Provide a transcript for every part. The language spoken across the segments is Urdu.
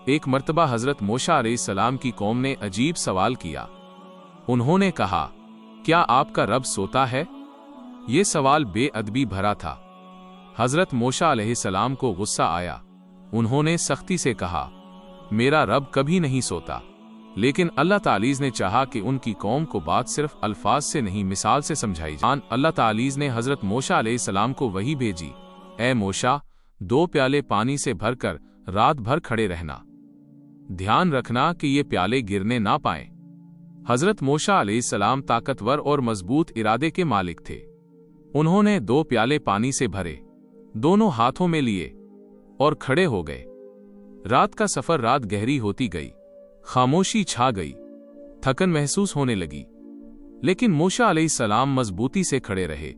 ایک مرتبہ حضرت موسیٰ علیہ السلام کی قوم نے عجیب سوال کیا۔ انہوں نے کہا، کیا آپ کا رب سوتا ہے؟ یہ سوال بے ادبی بھرا تھا۔ حضرت موسیٰ علیہ السلام کو غصہ آیا۔ انہوں نے سختی سے کہا، میرا رب کبھی نہیں سوتا۔ لیکن اللہ تعالیٰ نے چاہا کہ ان کی قوم کو بات صرف الفاظ سے نہیں مثال سے سمجھائی جائے۔ اللہ تعالیٰ نے حضرت موسیٰ علیہ السلام کو وحی بھیجی، اے موسیٰ، 2 پیالے پانی سے بھر کر رات بھر کھڑے رہنا، دھیان رکھنا کہ یہ پیالے گرنے نہ پائیں۔ حضرت موسیٰ علیہ السلام طاقتور اور مضبوط ارادے کے مالک تھے۔ انہوں نے 2 پیالے پانی سے بھرے، دونوں ہاتھوں میں لیے اور کھڑے ہو گئے۔ رات کا سفر رات گہری ہوتی گئی، خاموشی چھا گئی، تھکن محسوس ہونے لگی، لیکن موسیٰ علیہ السلام مضبوطی سے کھڑے رہے۔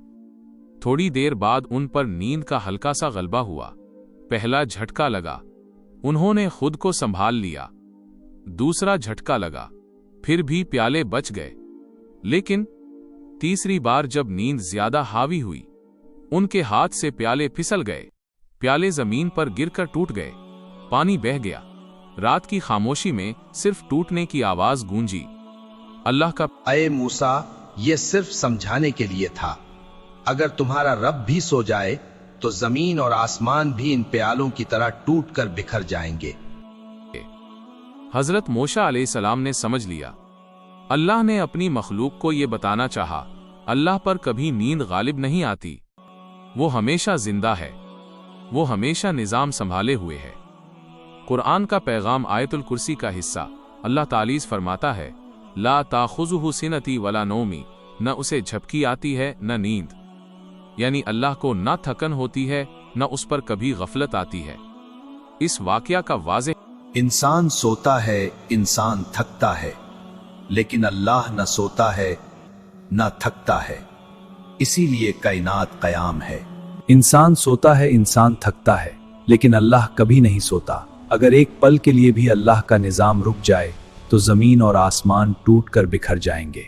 تھوڑی دیر بعد ان پر نیند کا ہلکا سا غلبہ ہوا۔ پہلا جھٹکا لگا، انہوں نے خود کو سنبھال لیا۔ دوسرا جھٹکا لگا، پھر بھی پیالے بچ گئے۔ لیکن تیسری بار جب نیند زیادہ حاوی ہوئی، ان کے ہاتھ سے پیالے پھسل گئے، پیالے زمین پر گر کر ٹوٹ گئے، پانی بہہ گیا۔ رات کی خاموشی میں صرف ٹوٹنے کی آواز گونجی۔ اللہ کا، اے موسیٰ، یہ صرف سمجھانے کے لیے تھا۔ اگر تمہارا رب بھی سو جائے تو زمین اور آسمان بھی ان پیالوں کی طرح ٹوٹ کر بکھر جائیں گے۔ حضرت موسیٰ علیہ السلام نے سمجھ لیا۔ اللہ نے اپنی مخلوق کو یہ بتانا چاہا، اللہ پر کبھی نیند غالب نہیں آتی، وہ ہمیشہ زندہ ہے، وہ ہمیشہ نظام سنبھالے ہوئے ہے۔ قرآن کا پیغام آیت الکرسی کا حصہ۔ اللہ تعالیٰ فرماتا ہے، لا تاخذہ سنتی ولا نومی، نہ اسے جھپکی آتی ہے نہ نیند، یعنی اللہ کو نہ تھکن ہوتی ہے نہ اس پر کبھی غفلت آتی ہے۔ اس واقعہ کا واضح، انسان سوتا ہے، انسان تھکتا ہے، لیکن اللہ نہ سوتا ہے نہ تھکتا ہے، اسی لیے کائنات قیام ہے۔ انسان سوتا ہے، انسان تھکتا ہے، لیکن اللہ کبھی نہیں سوتا۔ اگر ایک پل کے لیے بھی اللہ کا نظام رک جائے تو زمین اور آسمان ٹوٹ کر بکھر جائیں گے۔